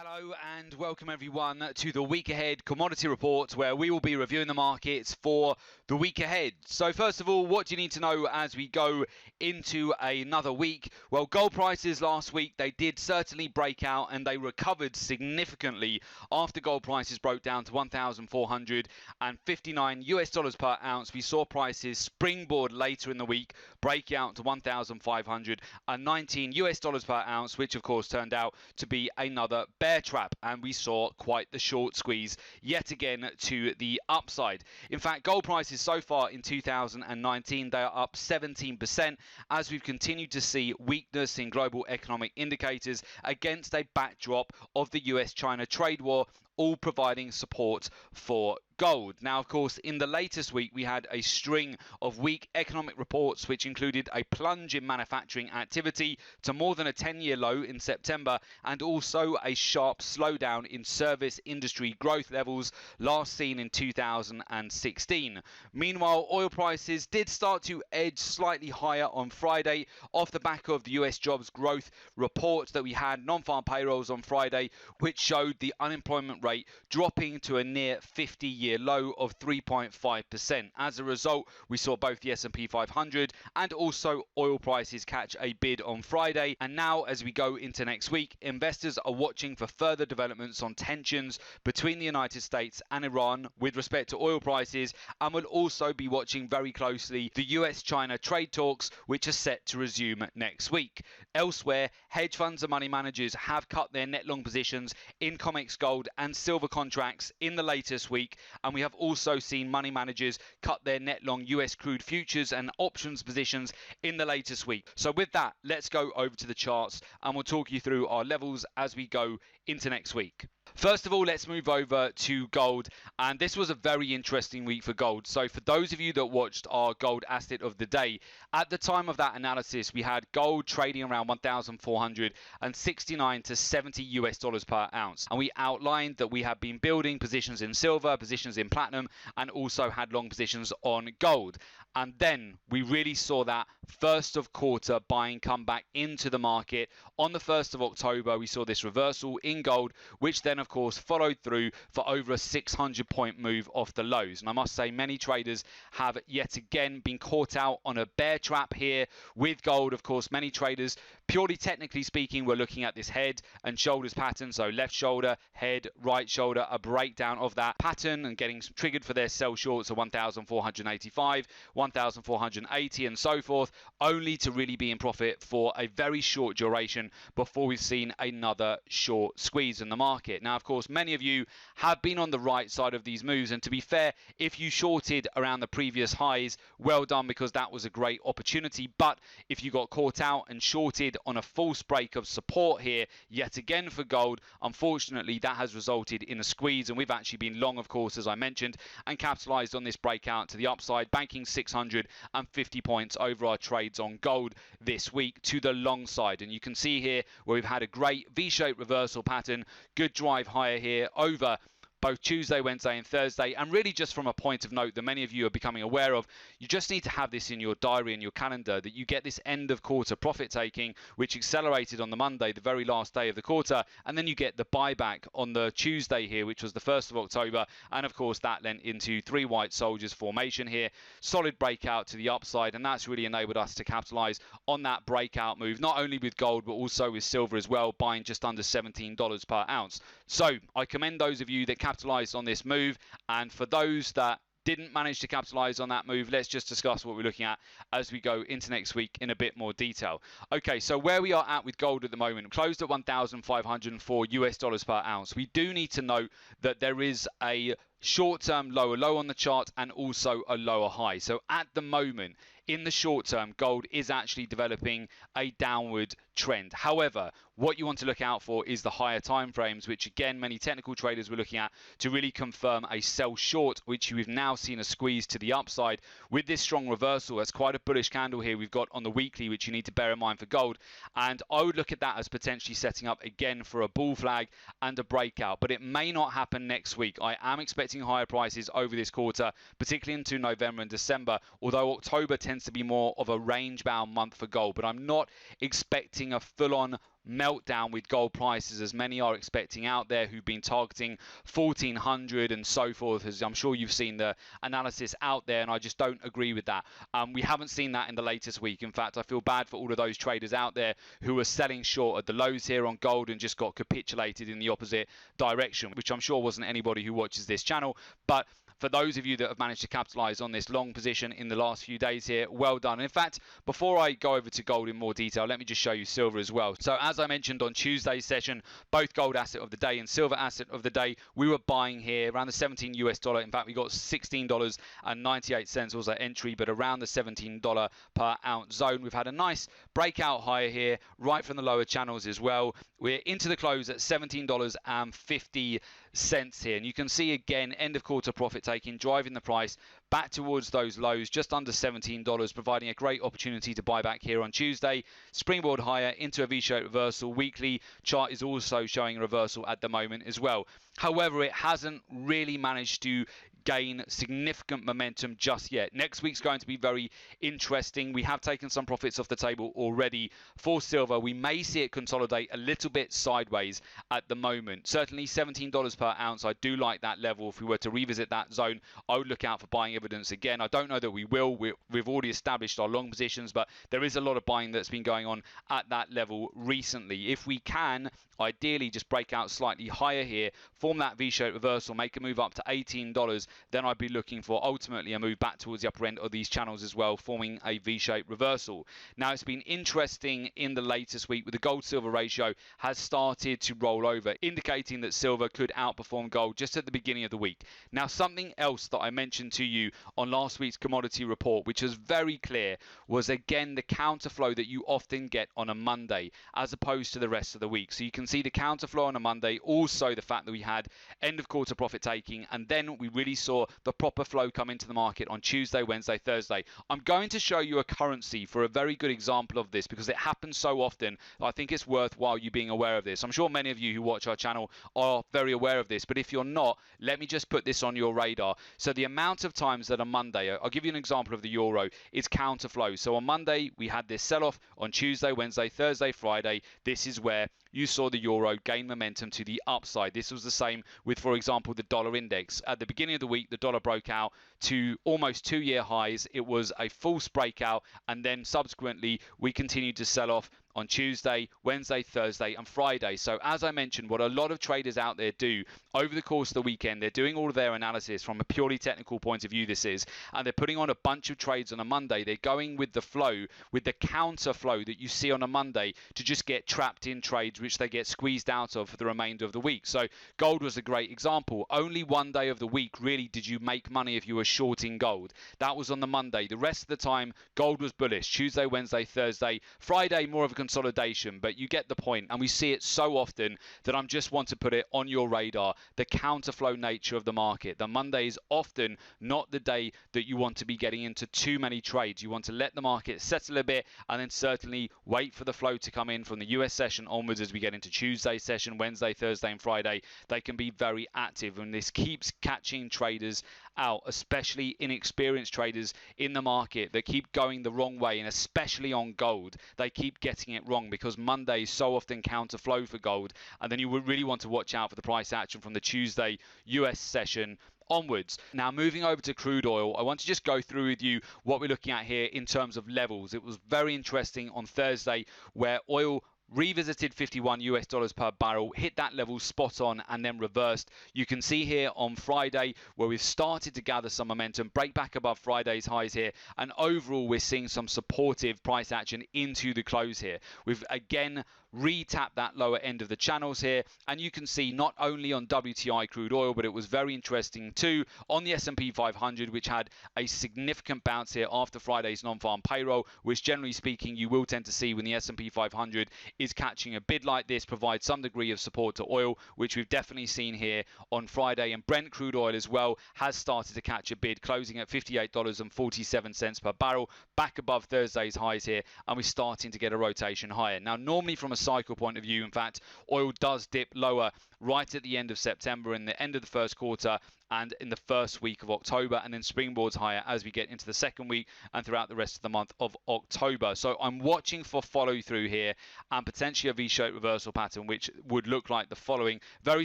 Hello and welcome everyone to the week ahead commodity report, where we will be reviewing the markets for the week ahead. So first of all, what do you need to know as we go into another week? Well, gold prices last week, they did certainly break out and they recovered significantly after gold prices broke down to $1,459 per ounce. We saw prices springboard later in the week, break out to $1,519 per ounce, which of course turned out to be another bear trap, and we saw quite the short squeeze yet again to the upside. In fact, gold prices so far in 2019, they are up 17% as we've continued to see weakness in global economic indicators against a backdrop of the US-China trade war, all providing support for gold. Now, of course, in the latest week, we had a string of weak economic reports, which included a plunge in manufacturing activity to more than a 10-year low in September, and also a sharp slowdown in service industry growth levels last seen in 2016. Meanwhile, oil prices did start to edge slightly higher on Friday off the back of the US jobs growth report that we had, non-farm payrolls on Friday, which showed the unemployment rate dropping to a near 50-year low of 3.5%. As a result, we saw both the S&P 500 and also oil prices catch a bid on Friday. And now, as we go into next week, investors are watching for further developments on tensions between the United States and Iran with respect to oil prices, and will also be watching very closely the US-China trade talks, which are set to resume next week. Elsewhere, hedge funds and money managers have cut their net long positions in COMEX gold and silver contracts in the latest week, and we have also seen money managers cut their net long US crude futures and options positions in the latest week. So with that, let's go over to the charts and we'll talk you through our levels as we go into next week. First of all, let's move over to gold, and this was a very interesting week for gold. So for those of you that watched our gold asset of the day, at the time of that analysis, we had gold trading around $1,469 to $70 per ounce, and we outlined that we had been building positions in silver, positions in platinum, and also had long positions on gold. And then we really saw that first of quarter buying come back into the market. On the 1st of October, we saw this reversal in gold, which then of course followed through for over a 600-point move off the lows. And I must say, many traders have yet again been caught out on a bear trap here with gold. Of course, many traders, purely technically speaking, were looking at this head and shoulders pattern. So left shoulder, head, right shoulder, a breakdown of that pattern, and getting triggered for their sell shorts at 1,485, 1,480 and so forth, only to really be in profit for a very short duration before we've seen another short squeeze in the market. Now, of course, many of you have been on the right side of these moves, and to be fair, if you shorted around the previous highs, well done, because that was a great opportunity. But if you got caught out and shorted on a false break of support here yet again for gold, unfortunately that has resulted in a squeeze, and we've actually been long, of course, as I mentioned, and capitalized on this breakout to the upside, banking 650 points over our trades on gold this week to the long side. And you can see here where we've had a great V-shaped reversal pattern, good drive higher here over both Tuesday, Wednesday and Thursday. And really, just from a point of note that many of you are becoming aware of, you just need to have this in your diary and your calendar, that you get this end of quarter profit taking, which accelerated on the Monday, the very last day of the quarter, and then you get the buyback on the Tuesday here, which was the 1st of October, and of course that lent into three white soldiers formation here, solid breakout to the upside, and that's really enabled us to capitalize on that breakout move, not only with gold but also with silver as well, buying just under $17 per ounce. So I commend those of you that capitalized on this move, and for those that didn't manage to capitalize on that move, let's just discuss what we're looking at as we go into next week in a bit more detail. Okay, so where we are at with gold at the moment, closed at $1,504 per ounce. We do need to note that there is a short-term lower low on the chart and also a lower high. So at the moment, in the short term, gold is actually developing a downward trend. However, what you want to look out for is the higher time frames, which again many technical traders were looking at to really confirm a sell short, which we've now seen a squeeze to the upside with this strong reversal. That's quite a bullish candle here we've got on the weekly, which you need to bear in mind for gold, and I would look at that as potentially setting up again for a bull flag and a breakout, but it may not happen next week. I am expecting higher prices over this quarter, particularly into November and December, although October tends to be more of a range bound month for gold, but I'm not expecting a full-on meltdown with gold prices, as many are expecting out there, who've been targeting 1400 and so forth, as I'm sure you've seen the analysis out there, and I just don't agree with that. We haven't seen that in the latest week. In fact, I feel bad for all of those traders out there who are selling short at the lows here on gold and just got capitulated in the opposite direction, which I'm sure wasn't anybody who watches this channel. But for those of you that have managed to capitalize on this long position in the last few days here, well done. In fact, before I go over to gold in more detail, let me just show you silver as well. So as I mentioned on Tuesday's session, both gold asset of the day and silver asset of the day, we were buying here around the 17 US dollar. In fact, we got $16.98 was our entry, but around the $17 per ounce zone. We've had a nice breakout higher here, right from the lower channels as well. We're into the close at $17.50 here, and you can see again end of quarter profit taking, driving the price back towards those lows just under $17, providing a great opportunity to buy back here on Tuesday. Springboard higher into a V-shaped reversal. Weekly chart is also showing a reversal at the moment as well. However, it hasn't really managed to gain significant momentum just yet. Next week's going to be very interesting. We have taken some profits off the table already for silver. We may see it consolidate a little bit sideways at the moment. Certainly $17 per ounce, I do like that level. If we were to revisit that zone, I would look out for buying evidence again. I don't know that we will. We've already established our long positions, but there is a lot of buying that's been going on at that level recently. If we can ideally just break out slightly higher here, form that V-shaped reversal, make a move up to $18, then I'd be looking for ultimately a move back towards the upper end of these channels as well, forming a V-shaped reversal. Now, it's been interesting in the latest week with the gold-silver ratio has started to roll over, indicating that silver could outperform gold just at the beginning of the week. Now, something else that I mentioned to you on last week's commodity report, which was very clear, was again the counterflow that you often get on a Monday as opposed to the rest of the week. So you can see the counterflow on a Monday, also the fact that we had end of quarter profit taking, and then we really saw the proper flow come into the market on Tuesday, Wednesday, Thursday. I'm going to show you a currency for a very good example of this because it happens so often. I think it's worthwhile you being aware of this. I'm sure many of you who watch our channel are very aware of this, but if you're not, let me just put this on your radar. So the amount of times that on Monday, I'll give you an example of the euro, is counterflow. So on Monday, we had this sell-off. On Tuesday, Wednesday, Thursday, Friday, this is where you saw the euro gain momentum to the upside. This was the same with, for example, the dollar index. At the beginning of the week, the dollar broke out to almost 2-year highs. It was a false breakout, and then subsequently we continued to sell off on Tuesday, Wednesday, Thursday, and Friday. So as I mentioned, what a lot of traders out there do over the course of the weekend, they're doing all of their analysis from a purely technical point of view, this is, and they're putting on a bunch of trades on a Monday. They're going with the flow, with the counter flow that you see on a Monday to just get trapped in trades which they get squeezed out of for the remainder of the week. So gold was a great example. Only one day of the week really did you make money if you were shorting gold. That was on the Monday. The rest of the time, gold was bullish. Tuesday, Wednesday, Thursday, Friday, more of a consolidation, but you get the point, and we see it so often that I just want to put it on your radar, the counterflow nature of the market. The Monday is often not the day that you want to be getting into too many trades. You want to let the market settle a bit and then certainly wait for the flow to come in from the US session onwards. As we get into Tuesday session, Wednesday, Thursday and Friday, they can be very active, and this keeps catching traders out, especially inexperienced traders in the market that keep going the wrong way, and especially on gold, they keep getting it wrong because Mondays so often counter flow for gold, and then you would really want to watch out for the price action from the Tuesday US session onwards. Now, moving over to crude oil, I want to just go through with you what we're looking at here in terms of levels. It was very interesting on Thursday where oil revisited $51 per barrel, hit that level spot on and then reversed. You can see here on Friday where we've started to gather some momentum, break back above Friday's highs here, and overall we're seeing some supportive price action into the close here. We've again re-tapped that lower end of the channels here, and you can see not only on WTI crude oil, but it was very interesting too on the S&P 500, which had a significant bounce here after Friday's non-farm payroll, which generally speaking you will tend to see when the S&P 500 is catching a bid like this, provide some degree of support to oil, which we've definitely seen here on Friday. And Brent crude oil as well has started to catch a bid, closing at $58.47 per barrel, back above Thursday's highs here, and we're starting to get a rotation higher. Now, normally from a cycle point of view, in fact, oil does dip lower right at the end of September and the end of the first quarter and in the first week of October, and then springboards higher as we get into the second week and throughout the rest of the month of October. So I'm watching for follow through here and potentially a V-shaped reversal pattern, which would look like the following, very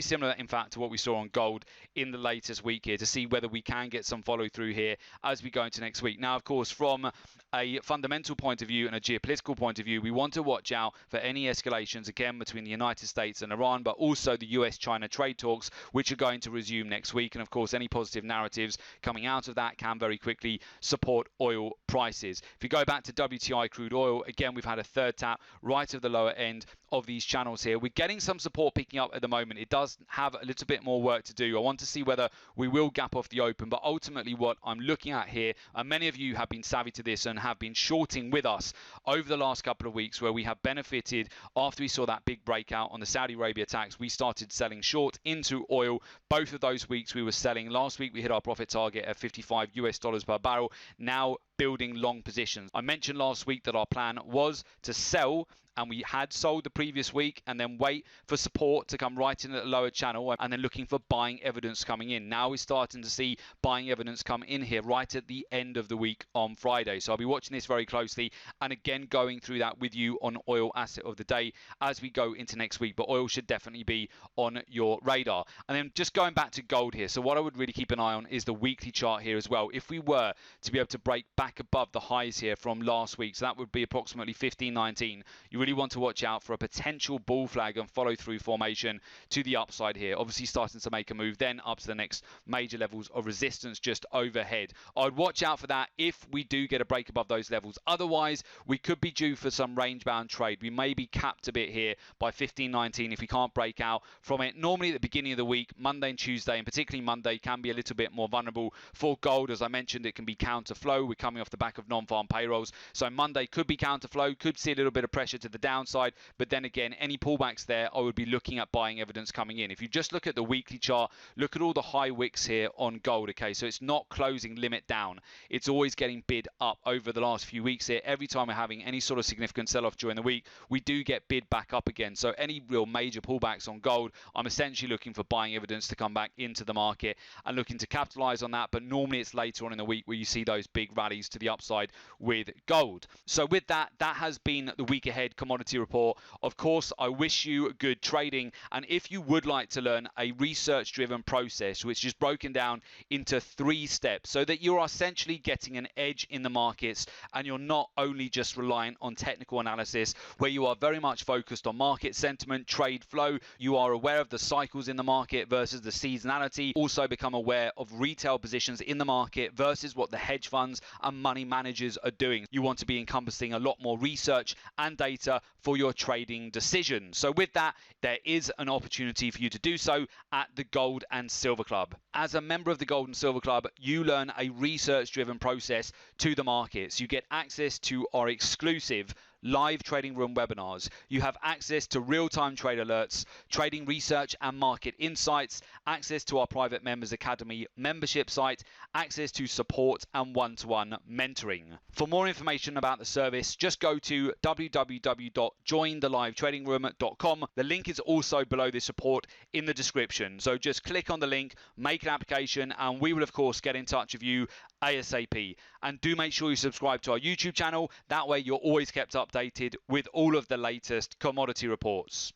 similar in fact to what we saw on gold in the latest week here, to see whether we can get some follow through here as we go into next week. Now, of course, from a fundamental point of view and a geopolitical point of view, we want to watch out for any escalations again between the United States and Iran, but also the US-China trade talks, which are going to resume next week. And of course, any positive narratives coming out of that can very quickly support oil prices. If you go back to WTI crude oil, again, we've had a third tap right of the lower end of these channels here. We're getting some support picking up at the moment. It does have a little bit more work to do. I want to see whether we will gap off the open, but ultimately what I'm looking at here, and many of you have been savvy to this and have been shorting with us over the last couple of weeks, where we have benefited after we saw that big breakout on the Saudi Arabia tax. We started selling short into oil. Both of those weeks we were selling. Last week we hit our profit target at $55 per barrel. Now building long positions. I mentioned last week that our plan was to sell, and we had sold the previous week, and then wait for support to come right in at the lower channel, and then looking for buying evidence coming in. Now we're starting to see buying evidence come in here right at the end of the week on Friday. So I'll be watching this very closely, and again going through that with you on oil asset of the day as we go into next week. But oil should definitely be on your radar. And then just going back to gold here, so what I would really keep an eye on is the weekly chart here as well. If we were to be able to break back above the highs here from last week, so that would be approximately 15.19, you really want to watch out for a potential bull flag and follow through formation to the upside here. Obviously starting to make a move then up to the next major levels of resistance just overhead. I'd watch out for that if we do get a break above those levels. Otherwise, we could be due for some range bound trade. We may be capped a bit here by 15.19 if we can't break out from it. Normally at the beginning of the week, Monday and Tuesday, and particularly Monday, can be a little bit more vulnerable for gold. As I mentioned, it can be counter flow. We're coming off the back of non-farm payrolls, so Monday could be counter flow, could see a little bit of pressure to the downside. But then again, any pullbacks there, I would be looking at buying evidence coming in. If you just look at the weekly chart, look at all the high wicks here on gold. Okay, so it's not closing limit down. It's always getting bid up over the last few weeks here. Every time we're having any sort of significant sell-off during the week, we do get bid back up again. So any real major pullbacks on gold, I'm essentially looking for buying evidence to come back into the market and looking to capitalize on that. But normally it's later on in the week where you see those big rallies to the upside with gold. So with that, that has been the week ahead commodity report. Of course, I wish you good trading, and if you would like to learn a research driven process which is broken down into 3 steps so that you're essentially getting an edge in the markets and you're not only just reliant on technical analysis, where you are very much focused on market sentiment, trade flow, you are aware of the cycles in the market versus the seasonality, also become aware of retail positions in the market versus what the hedge funds and money managers are doing. You want to be encompassing a lot more research and data for your trading decision. So with that, there is an opportunity for you to do so at the Gold and Silver Club. As a member of the Gold and Silver Club, you learn a research-driven process to the markets. You get access to our exclusive live trading room webinars. You have access to real-time trade alerts, trading research and market insights, access to our private members academy membership site, access to support and one-to-one mentoring. For more information about the service, just go to www.jointhelivetradingroom.com. The link is also below this report in the description. So just click on the link, make an application, and we will of course get in touch with you ASAP. And do make sure you subscribe to our YouTube channel. That way you're always kept updated with all of the latest commodity reports.